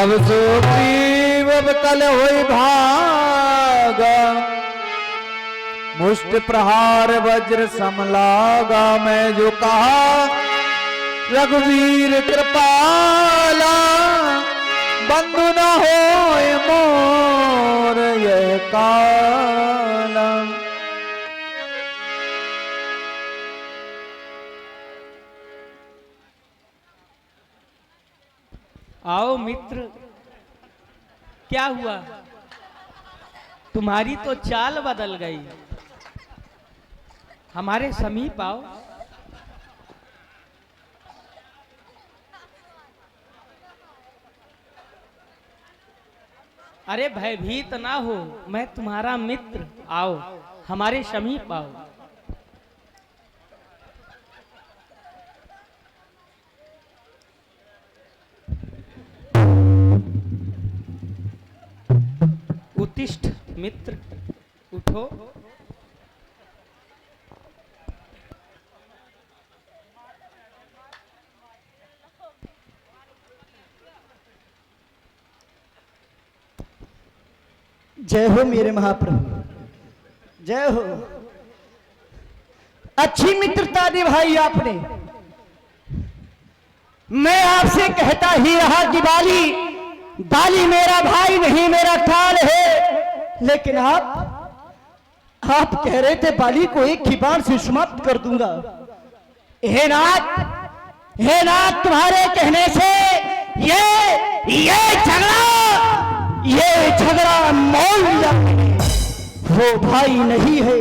तब सुग्रीव कल हुई भाग, मुष्ट प्रहार वज्र समलागा। मैं जो कहा रघुवीर कृपाला, बंधु न होए मोर यह काला। आओ मित्र, क्या हुआ? तुम्हारी तो चाल बदल गई। हमारे समीप आओ। अरे भयभीत ना हो, मैं तुम्हारा मित्र। आओ हमारे समीप आओ। उत्तिष्ठ मित्र, उठो। जय हो मेरे महाप्रभु, जय हो। अच्छी मित्रता निभाई आपने। मैं आपसे कहता ही रहा कि बाली मेरा भाई नहीं, मेरा काल है, लेकिन आप कह रहे थे बाली को एक ही बार से समाप्त कर दूंगा। हे नाथ, तुम्हारे कहने से ये झगड़ा मोल लिया। वो भाई नहीं है,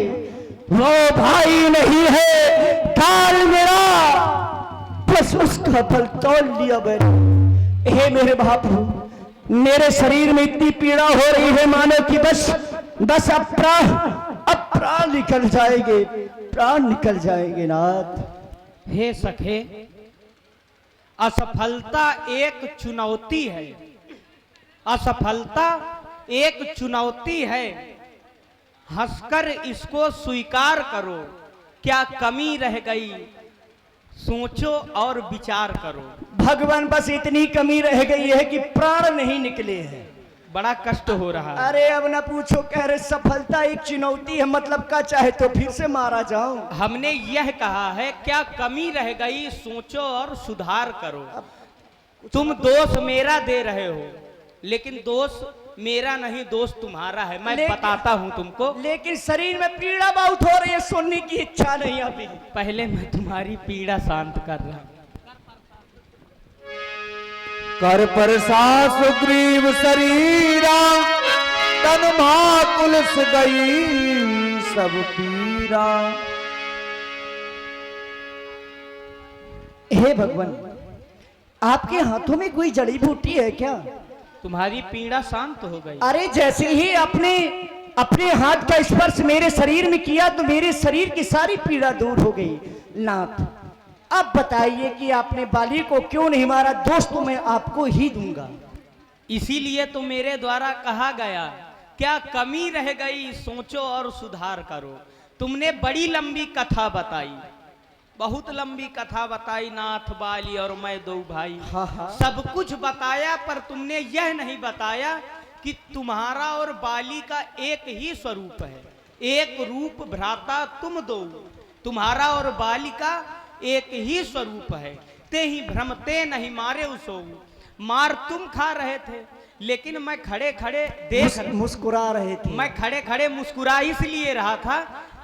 वो भाई नहीं है, काल मेरा, बस उसका बल तोल लिया मैंने। हे मेरे महाप्रभु, मेरे शरीर में इतनी पीड़ा हो रही है मानो कि बस अब प्राण निकल जाएंगे, प्राण निकल जाएंगे नाथ। हे सखे, असफलता एक चुनौती है। असफलता एक चुनौती है, हंसकर इसको स्वीकार करो। क्या कमी रह गई, सोचो और विचार करो। भगवान, बस इतनी कमी रह गई है कि प्राण नहीं निकले हैं। बड़ा कष्ट हो रहा है। अरे अब ना पूछो, कह रहे सफलता एक चुनौती है, मतलब का चाहे तो फिर से मारा जाऊं। हमने यह कहा है, क्या कमी रह गई, सोचो और सुधार करो। तुम दोष मेरा दे रहे हो, लेकिन दोष मेरा नहीं, दोष तुम्हारा है। मैं बताता हूं तुमको। लेकिन शरीर में पीड़ा बहुत हो रही है, सुनने की इच्छा नहीं अभी। पहले मैं तुम्हारी पीड़ा शांत कर रहा हूं। कर परसा सुग्रीव शरीरा, तन माकुलस गई सब पीरा। हे भगवान, आपके हाथों में कोई जड़ी बूटी है क्या? तुम्हारी पीड़ा शांत हो गई। अरे जैसे ही अपने हाथ का स्पर्श मेरे शरीर में किया तो मेरे शरीर की सारी पीड़ा दूर हो गई। नाथ, अब बताइए कि आपने बाली को क्यों नहीं मारा? दोस्त तो मैं आपको ही दूंगा। इसीलिए तो मेरे द्वारा कहा गया, क्या कमी रह गई, सोचो और सुधार करो। तुमने बड़ी लंबी कथा बताई, बहुत लंबी कथा बताई। नाथ, बाली और मैं दो भाई, सब कुछ बताया, पर तुमने यह नहीं बताया कि तुम्हारा और बाली का एक ही स्वरूप है। एक रूप भ्राता तुम दो, तुम्हारा और बाली का एक ही स्वरूप है। ते ही भ्रमते नहीं मारे उसो, मार तुम खा रहे थे, लेकिन मैं खड़े खड़े मुस्कुरा रहे थे। मैं खड़े खड़े मुस्कुरा इसलिए रहा था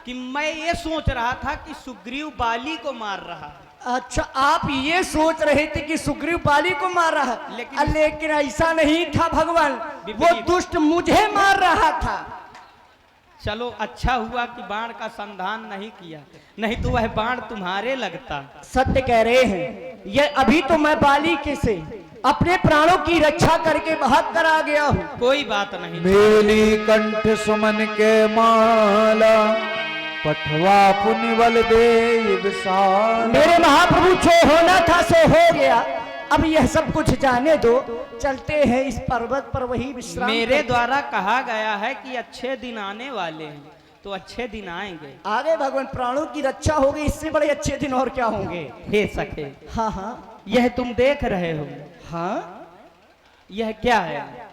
कि मैं ये सोच रहा था कि सुग्रीव बाली को मार रहा है। अच्छा, आप ये सोच रहे थे कि सुग्रीव बाली को मार रहा है, लेकिन ऐसा नहीं था भगवान, वो दुष्ट मुझे मार रहा था। चलो अच्छा हुआ कि बाण का संधान नहीं किया, नहीं तो वह बाण तुम्हारे लगता। सत्य कह रहे हैं, ये अभी तो मैं बाली के से अपने प्राणों की रक्षा करके भाग कर आ गया हूँ। कोई बात नहीं। मेली कंठ सुमन के माला, पठवा पुण्य बल दे विशाल। मेरे महाप्रभु, जो होना था सो हो गया, अब यह सब कुछ जाने दो, चलते हैं इस पर्वत पर वही विश्राम। मेरे द्वारा कहा गया है कि अच्छे दिन आने वाले हैं, तो अच्छे दिन आएंगे। आगे भगवान, प्राणों की रक्षा हो गई, इससे बड़े अच्छे दिन और क्या होंगे? हे सखे, हाँ हाँ, यह तुम देख रहे हो, हाँ, यह क्या है?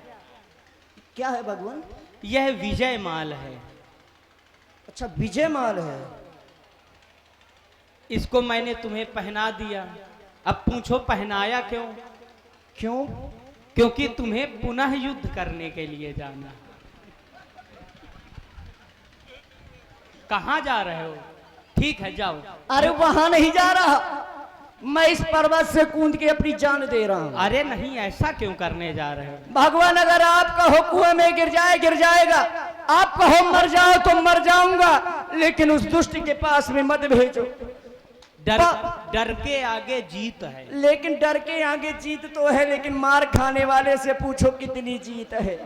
क्या है भगवान? यह विजय माल है। अच्छा, विजय माल है। इसको मैंने तुम्हें पहना दिया। अब पूछो पहनाया क्यों? क्यों? क्योंकि तुम्हें पुनः युद्ध करने के लिए जाना। कहाँ जा रहे हो? ठीक है जाओ। अरे वहां नहीं जा रहा, मैं इस पर्वत से कूद के अपनी जान दे रहा हूं। अरे नहीं, ऐसा क्यों करने जा रहे हो? भगवान, अगर आप कहो कुएं में गिर जाए गिर जाएगा, आप कहो मर जाओ तो मर जाऊंगा, लेकिन उस दुष्ट के पास में मत भेजो। डर के आगे जीत है। लेकिन डर के आगे जीत तो है, लेकिन मार खाने वाले से पूछो कितनी जीत है।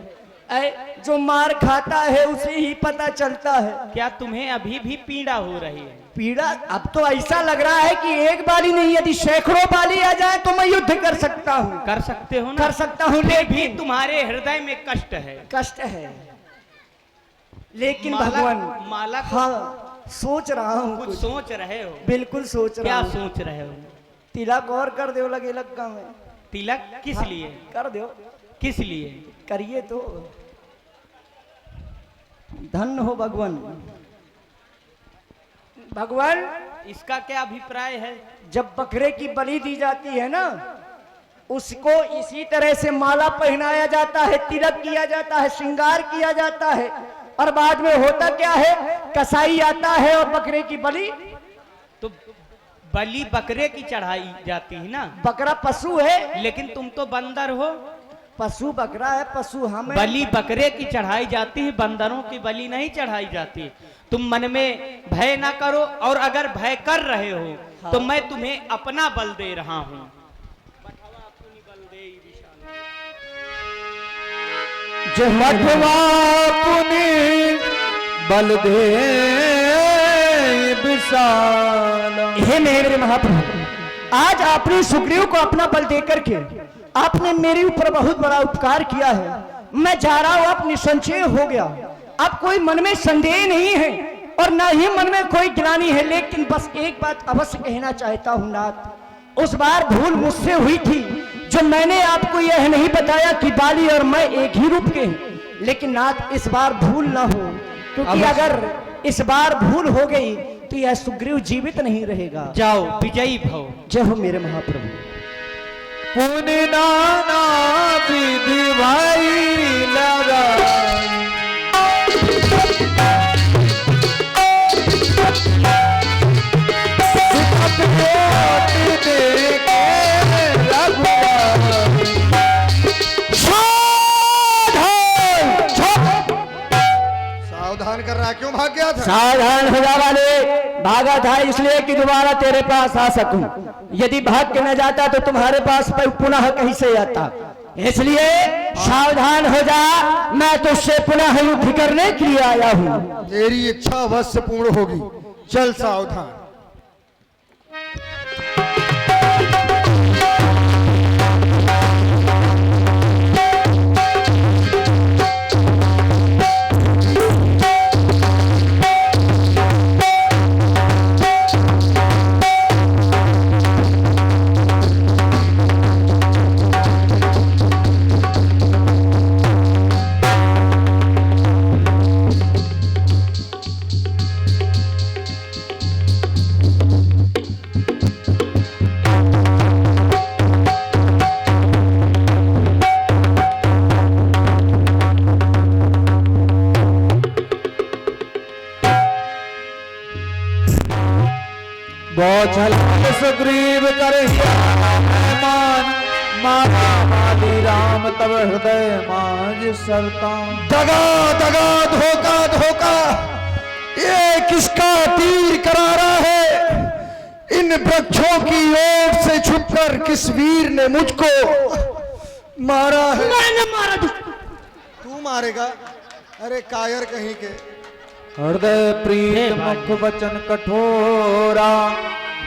जो मार खाता है उसे ही पता चलता है। क्या तुम्हें अभी भी पीड़ा हो रही है? पीड़ा? अब तो ऐसा लग रहा है कि एक बाली नहीं, यदि सैकड़ों बाली आ जाए तो मैं युद्ध कर सकता हूँ। कर सकते हो ना? कर सकता हूँ, लेकिन तुम्हारे हृदय में कष्ट है। कष्ट है, लेकिन माला, भगवान माला हाँ सोच रहा हूँ। कुछ सोच रहे हो? बिल्कुल सोच रहा हूँ। क्या सोच रहे हो? तिलक और कर दो लगे लग्गा में। तिलक किस लिए? कर दो। किस लिए? करिए तो धन्य हो भगवान। भगवान, इसका क्या अभिप्राय है? जब बकरे की बलि दी जाती है ना, उसको इसी तरह से माला पहनाया जाता है, तिलक किया जाता है, श्रृंगार किया जाता है, और बाद में होता क्या है, कसाई आता है और बकरे की बलि। तो बलि बकरे की चढ़ाई जाती है ना? बकरा पशु है। लेकिन तुम तो बंदर हो। पशु बकरा है, पशु हम हैं। बलि बकरे की चढ़ाई जाती है, बंदरों की बलि नहीं चढ़ाई जाती। तुम मन में भय ना करो, और अगर भय कर रहे हो तो मैं तुम्हें अपना बल दे रहा हूं। जो मठवा पुनि बल दे विशाल। हे मेरे महाप्रभु, आज आपने सुग्रीव को अपना बल देकर के आपने मेरे ऊपर बहुत बड़ा उपकार किया है। मैं जा रहा हूं, आप निसंशय हो गया। अब कोई मन में संदेह नहीं है और ना ही मन में कोई ग्लानि है, लेकिन बस एक बात अवश्य कहना चाहता हूं नाथ। उस बार भूल मुझसे हुई थी, जो मैंने आपको यह नहीं बताया कि बाली और मैं एक ही रूप के हैं। लेकिन नाथ, इस बार भूल ना हो, क्योंकि अगर इस बार भूल हो गई तो यह सुग्रीव जीवित नहीं रहेगा। जाओ, विजयी भव। जय हो मेरे महाप्रभु। पुनि नाना विधि भाई लगाई। सावधान कर रहा, क्यों भाग गया था? सावधान हो जा वाले, भागा था इसलिए कि दोबारा तेरे पास आ सकूं। यदि भाग के न जाता तो तुम्हारे पास पुनः कहीं से आता, इसलिए सावधान हो जा। मैं तुझसे पुनः युद्ध करने के लिए आया हूं। तेरी इच्छा अवश्य पूर्ण होगी, चल सावधान। बौछल सुग्रीव कर मान, माता माली राम तब हृदय माज सरता। दगा दगा, धोखा धोखा, ये किसका तीर करारा है? इन वृक्षों की ओर से छुपकर किस वीर ने मुझको मारा है? मैंने मारा। तू मारेगा? अरे कायर कहीं के। हृदय प्रीत मुख वचन कठोरा,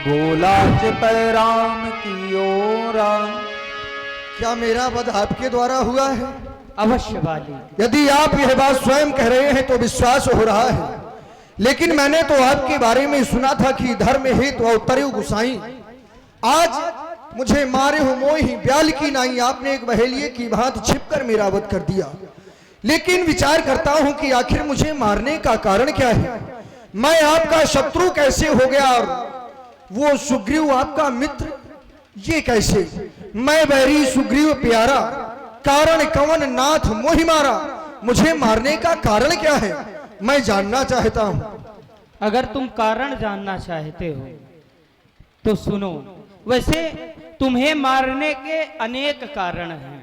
बोला चितय राम की ओरा। क्या मेरा वध आपके द्वारा हुआ है? अवश्य वाली। यदि आप यह बात स्वयं कह रहे हैं तो विश्वास हो रहा है, लेकिन मैंने तो आपके बारे में सुना था कि धर्म हेतु अवतरे गोसाई। आज मुझे मारे हो मोही ब्याल की नाई, आपने एक बहेलिए की भांति छिपकर मेरा वध कर दिया। लेकिन विचार करता हूं कि आखिर मुझे मारने का कारण क्या है, मैं आपका शत्रु कैसे हो गया और वो सुग्रीव आपका मित्र ये कैसे? मैं बैरी सुग्रीव प्यारा, कारण कवन नाथ मोहि मारा। मुझे मारने का कारण क्या है, मैं जानना चाहता हूं। अगर तुम कारण जानना चाहते हो तो सुनो। वैसे तुम्हें मारने के अनेक कारण हैं,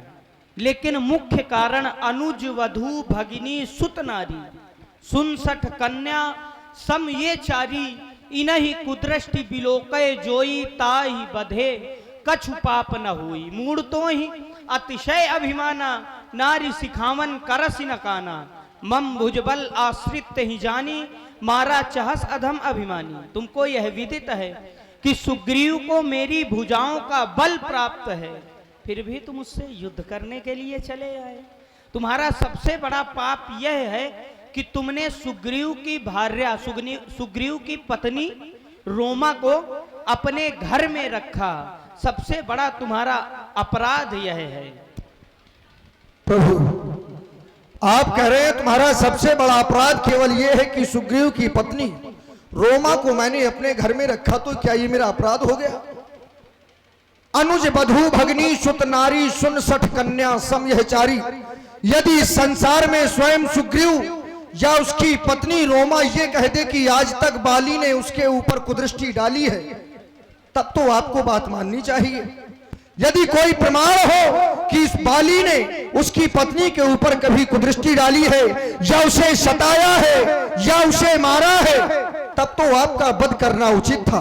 लेकिन मुख्य कारण अनुज वधु भगिनी सुत नारी 69 कन्या सम ये चारी, इनहि कुदृष्टि बिलोकय जोई ताहि बधे कछु पाप न हुई। मूड तो ही अतिशय अभिमाना, नारी सिखावन करसि न काना। मम भुजबल आश्रित ही जानी, मारा चहस अधम अभिमानी। तुमको यह विदित है कि सुग्रीव को मेरी भुजाओं का बल प्राप्त है, फिर भी तुम उससे युद्ध करने के लिए चले आए। तुम्हारा सबसे बड़ा पाप यह है कि तुमने सुग्रीव की भार्या सुग्रीव की पत्नी रोमा को अपने घर में रखा। सबसे बड़ा तुम्हारा अपराध यह है। प्रभु, आप कह रहे हैं तुम्हारा सबसे बड़ा अपराध केवल यह है कि सुग्रीव की पत्नी रोमा को मैंने अपने घर में रखा, तो क्या ये मेरा अपराध हो गया? अनुज बधु भगनी सुत नारी 69 कन्या सम यह चारी। यदि संसार में स्वयं सुग्रीव या उसकी पत्नी रोमा ये कह दे कि आज तक बाली ने उसके ऊपर कुदृष्टि डाली है, तब तो आपको बात माननी चाहिए। यदि कोई प्रमाण हो कि इस बाली ने उसकी पत्नी के ऊपर कभी कुदृष्टि डाली है या उसे सताया है या उसे मारा है, तब तो आपका वध करना उचित था।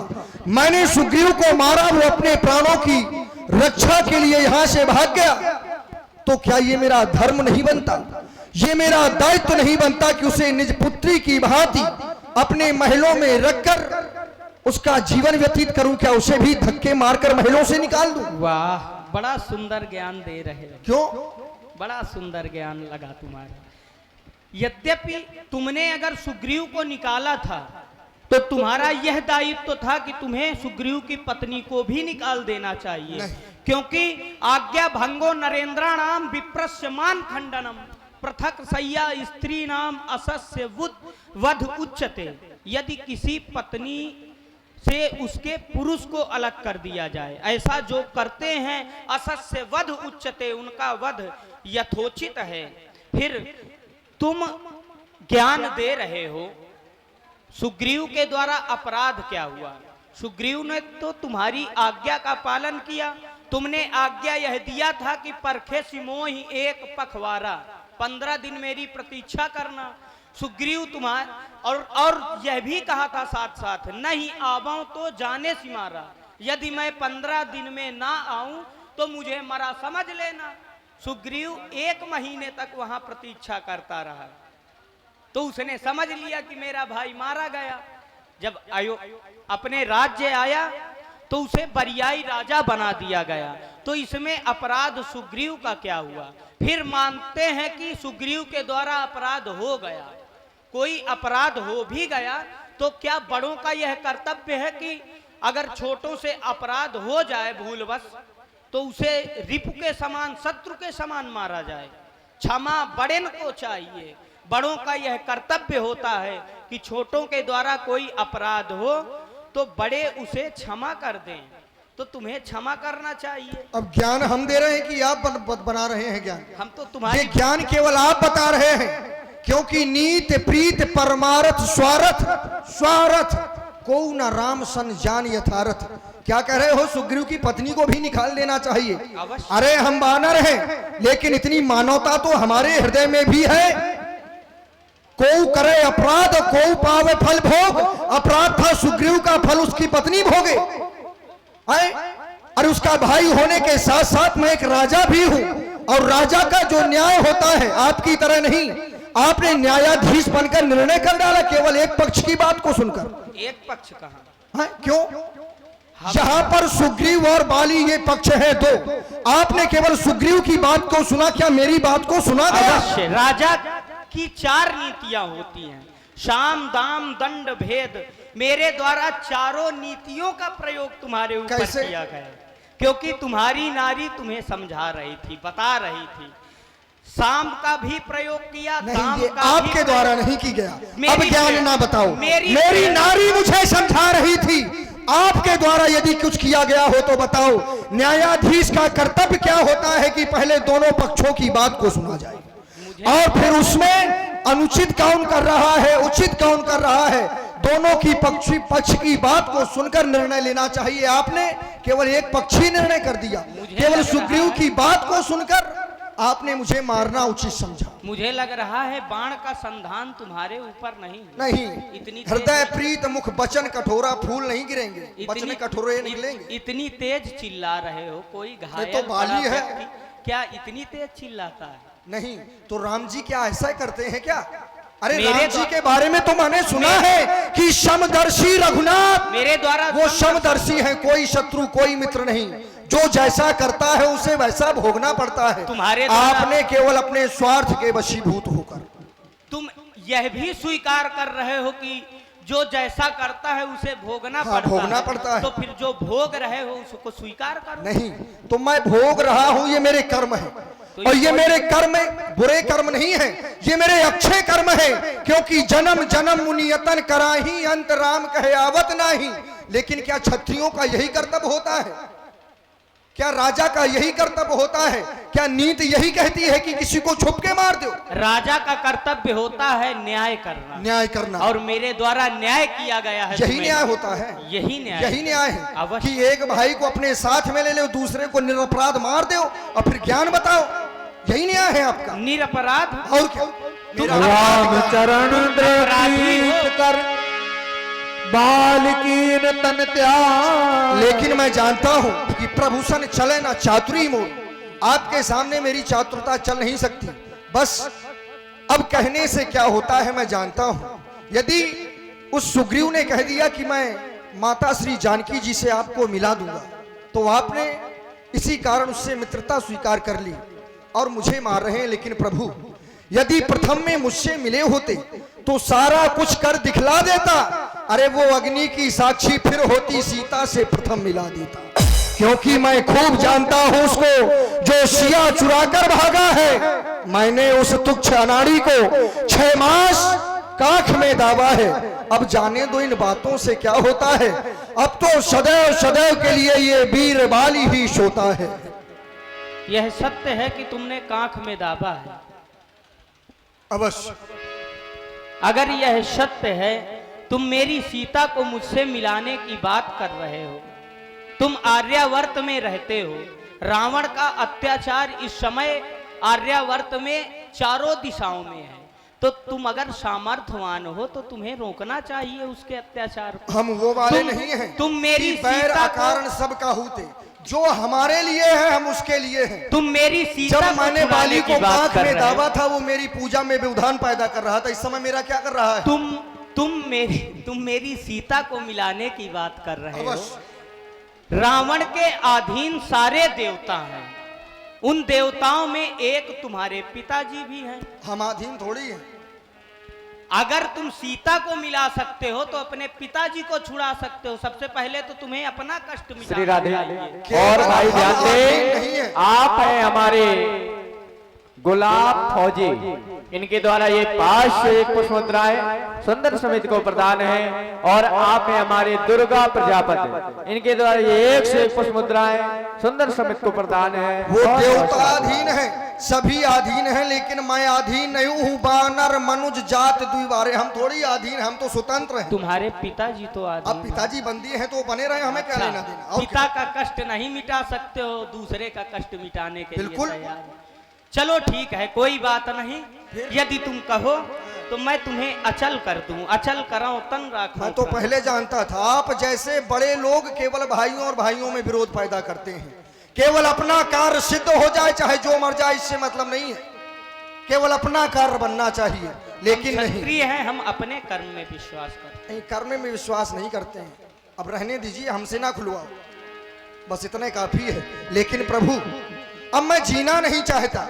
मैंने सुग्रीव को मारा, वो अपने प्राणों की रक्षा के लिए यहां से भाग गया, तो क्या ये मेरा धर्म नहीं बनता, ये मेरा दायित्व नहीं बनता कि उसे निज पुत्री की भांति अपने महलों में रखकर उसका जीवन व्यतीत करूं? क्या उसे भी धक्के मारकर महलों से निकाल दूं? वाह, बड़ा सुंदर ज्ञान दे रहे हो। क्यों? बड़ा सुंदर ज्ञान लगा तुम्हारा। यद्यपि तुमने अगर सुग्रीव को निकाला था तो तुम्हारा यह दायित्व था कि तुम्हें सुग्रीव की पत्नी को भी निकाल देना चाहिए, क्योंकि आज्ञा भंगो नरेंद्राणाम विप्रस्यमान खंडनम पृथक सय्या स्त्री नाम असस्य वध उच्चते। यदि किसी पत्नी से उसके पुरुष को अलग कर दिया जाए, ऐसा जो करते हैं, असस्य वध उच्चते, उनका वध यथोचित है। फिर तुम ज्ञान दे रहे हो सुग्रीव के द्वारा अपराध क्या हुआ? सुग्रीव ने तो तुम्हारी आज्ञा का पालन किया। तुमने आज्ञा यह दिया था कि परखे सिमोहि एक पखवारा, 15 दिन मेरी प्रतीक्षा करना। सुग्रीव तुम्हारा और यह भी कहा था साथ साथ, नहीं आवाऊं तो जाने से मारा। यदि मैं 15 दिन में ना आऊं तो मुझे मरा समझ लेना। सुग्रीव 1 महीने तक वहां प्रतीक्षा करता रहा, तो उसने समझ लिया कि मेरा भाई मारा गया। जब अपने राज्य आया तो उसे बरियाई राजा बना दिया गया। तो इसमें अपराध सुग्रीव का क्या हुआ? फिर मानते हैं कि सुग्रीव के द्वारा अपराध हो गया। कोई अपराध हो भी गया तो क्या बड़ों का यह कर्तव्य है कि अगर छोटों से अपराध हो जाए भूलवश तो उसे रिपु के समान, शत्रु के समान मारा जाए? क्षमा बड़ेन को चाहिए। बड़ों का यह कर्तव्य होता है कि छोटों के द्वारा कोई अपराध हो तो बड़े उसे क्षमा कर दें। तो तुम्हें क्षमा करना चाहिए। अब ज्ञान हम दे रहे हैं कि आप बना रहे हैं ज्ञान? हम तो तुम्हारे ये ज्ञान केवल आप बता रहे हैं, क्योंकि नीत प्रीत परमारथ स्वारथ को न राम सन जान यथारथ। क्या कह रहे हो? सुग्रीव की पत्नी को भी निकाल देना चाहिए? अरे हम वानर हैं, लेकिन इतनी मानवता तो हमारे हृदय में भी है। को करे अपराध को पावे फल भोग। अपराध था सुग्रीव का, फल उसकी पत्नी भोगे। अरे उसका भाई होने के साथ साथ मैं एक राजा भी हूं, और राजा का जो न्याय होता है आपकी तरह नहीं। आपने न्यायाधीश बनकर निर्णय कर डाला केवल एक पक्ष की बात को सुनकर। एक पक्ष कहां? क्यों? जहां पर सुग्रीव और बाली ये पक्ष है दो, आपने केवल सुग्रीव की बात को सुना, क्या मेरी बात को सुना गया? अवश्य। राजा की 4 नीतियां होती हैं, शाम दाम दंड भेद। मेरे द्वारा चारों नीतियों का प्रयोग तुम्हारे ऊपर किया गया। क्योंकि तुम्हारी नारी तुम्हें समझा रही थी, बता रही थी। शाम का भी प्रयोग किया, नहीं, दाम ये का भी आपके द्वारा नहीं की गया। अब मेरी ज्ञान प्रेम- ना बताओ। मेरी मेरी प्रेम- नारी मुझे समझा रही थी। आपके द्वारा यदि कुछ किया गया हो तो बताओ। न्यायाधीश का कर्तव्य क्या होता है कि पहले दोनों पक्षों की बात को सुना जाए और फिर उसमें अनुचित कौन कर रहा है, उचित कौन कर रहा है, दोनों की पक्ष की बात को सुनकर निर्णय लेना चाहिए। आपने केवल एक पक्षी निर्णय कर दिया। केवल सुग्रीव की बात को सुनकर आपने मुझे मारना उचित समझा। मुझे लग रहा है बाण का संधान तुम्हारे ऊपर नहीं। नहीं, इतनी हृदय प्रीत मुख बचन कठोरा, फूल नहीं गिरेंगे, बचन कठोरे निकलेंगे। इतनी तेज चिल्ला रहे हो, कोई घायल तो बाली पड़ा है। व्यक्ति क्या इतनी तेज चिल्लाता है? नहीं तो राम जी क्या ऐसा करते हैं क्या? अरे मेरे राम जी द्वा- के बारे में तो मैंने सुना है कि समदर्शी रघुनाथ, मेरे द्वारा वो समदर्शी हैं, कोई शत्रु कोई मित्र नहीं। जो जैसा करता है उसे वैसा भोगना पड़ता है। तुम्हारे द्वारा- आपने केवल अपने स्वार्थ के वशीभूत होकर तुम यह भी स्वीकार कर रहे हो कि जो जैसा करता है उसे भोगना हाँ, पड़ता भोगना है। पड़ता है। तो फिर जो भोग रहे हो उसको स्वीकार करो। नहीं, तो मैं भोग रहा हूं, ये मेरे कर्म है। तो और ये ये मेरे कर्म बुरे कर्म नहीं है, ये मेरे अच्छे कर्म है। क्योंकि जन्म जन्म मुनियतन कराही, अंत राम कहे आवत नाही। लेकिन क्या क्षत्रियों का यही कर्तव्य होता है? क्या राजा का यही कर्तव्य होता है? क्या नीति यही कहती है कि किसी को छुप के मार दो? राजा का कर्तव्य होता है न्याय करना, न्याय करना, और मेरे द्वारा न्याय किया गया है। यही तुम्हें। न्याय होता है। यही न्याय, यही न्याय है अवश्य। कि एक भाई को अपने साथ में ले लो, दूसरे को निरपराध मार दो और फिर ज्ञान बताओ। यही न्याय है आपका। निरपराध और क्या? मेरा राम चरण अपराधी हो। द्रवीत कर बालकीन तन त्याग। लेकिन मैं जानता हूं कि प्रभूषण चले ना चातुरी मोर। आपके सामने मेरी चातुरता चल नहीं सकती। बस अब कहने से क्या होता है मैं जानता हूं। यदि उस सुग्रीव ने कह दिया कि मैं माता श्री जानकी जी से आपको मिला दूंगा, तो आपने इसी कारण उससे मित्रता स्वीकार कर ली और मुझे मार रहे हैं। लेकिन प्रभु, यदि प्रथम में मुझसे मिले होते तो सारा कुछ कर दिखला देता। अरे वो अग्नि की साक्षी फिर होती, सीता से प्रथम मिला देता। क्योंकि मैं खूब जानता हूं उसको जो सिया चुराकर भागा है। मैंने उस तुच्छ अनाड़ी को 6 मास काख में दावा है। अब जाने दो इन बातों से क्या होता है। अब तो सदैव सदैव के लिए ये वीर बाली ही सोता है। यह सत्य है कि तुमने कांख में दाबा है। अवश्य। अगर यह सत्य है, तुम मेरी सीता को मुझसे मिलाने की बात कर रहे हो। तुम आर्यावर्त में रहते हो। रावण का अत्याचार इस समय आर्यावर्त में चारों दिशाओं में है। तो तुम अगर सामर्थ्यवान हो तो तुम्हें रोकना चाहिए उसके अत्याचार को। हम वो वाले तुम- नहीं हैं। तुम मेरी कि बैर सीता को- अकारण सब काहूते। जो हमारे लिए है हम उसके लिए हैं। तुम मेरी सीता जब को मैंने छुड़ाने बाली की को बात काख कर में रहे हो। दावा था, वो मेरी पूजा में व्यवधान पैदा कर रहा था। इस समय मेरा क्या कर रहा है? तुम मेरी सीता को मिलाने की बात कर रहे हो। अवश्य। रावण के अधीन सारे देवता हैं। उन देवताओं में एक तुम्हारे पिताजी भी हैं। हम अधीन थोड़ी हैं। अगर तुम सीता को मिला सकते हो तो अपने पिताजी को छुड़ा सकते हो। सबसे पहले तो तुम्हें अपना कष्ट मिटाना श्री राधे। चाहिए। और भाई हम ध्यान अधीन नहीं दें, है। आप हैं हमारे गुलाब फौजी। इनके द्वारा ये 5 से 1 पुष्प मुद्राएं सुंदर समिति को प्रदान है। और आप हैं हमारे दुर्गा प्रजापति। इनके द्वारा ये 1 से 1 पुष्प मुद्राएं सुंदर समिति को प्रदान है। वो और देवता अधीन है, सभी अधीन है। लेकिन मैं अधीन नहीं हूँ। बानर मनुज जात द्विवारे। हम थोड़ी अधीन, हम तो स्वतंत्र हैं। तुम्हारे पिताजी तो अब आदमी पिताजी बंदी हैं तो वो बने रहे, हमें क्या लेना देना। और पिता का कष्ट नहीं मिटा सकते हो, दूसरे का कष्ट मिटाने के लिए बिल्कुल। तैयार हो। चलो ठीक है, कोई बात नहीं। यदि तुम कहो तो मैं तुम्हें अचल कर दूं। अचल कराऊं तन राखूं। मैं तो पहले जानता था आप जैसे बड़े लोग केवल भाइयों और भाइयों में विरोध पैदा करते हैं। केवल अपना कार्य सिद्ध हो जाए, चाहे जो मर जाए, इससे मतलब नहीं है। केवल अपना कार्य बनना चाहिए। लेकिन नहीं, क्षत्रिय हैं, हम अपने कर्म में विश्वास करते नहीं करने में विश्वास नहीं करते हैं। अब रहने दीजिए, हमसे ना खुलवाओ, बस इतने काफी है। लेकिन प्रभु, अब मैं जीना नहीं चाहता।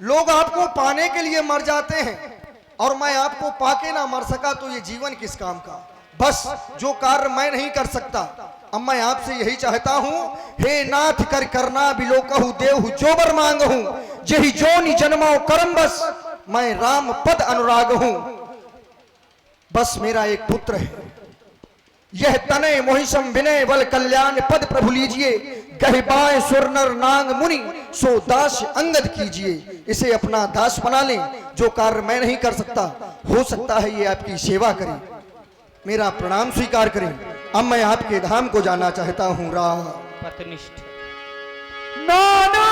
लोग आपको पाने के लिए मर जाते हैं और मैं आपको पाके ना मर सका तो ये जीवन किस काम का। बस जो कार्य मैं नहीं कर सकता, अब मैं आपसे यही चाहता हूं, हे नाथ कर करना बिलो कहू देहु जो बर मांग हूं, जही जोनि जन्मो करम बस, मैं राम पद अनुराग हूं। बस मेरा एक पुत्र है, यह तने मोहिसम विनय बल कल्याण पद प्रभु लीजिए, कहबाए सुर नर नांग मुनि सो दास अंगद कीजिए। इसे अपना दास बना लें, जो कार्य मैं नहीं कर सकता, हो सकता है ये आपकी सेवा करे, मेरा प्रणाम स्वीकार करें। अब मैं आपके धाम को जाना चाहता हूं। राम पथनिष्ठ नाना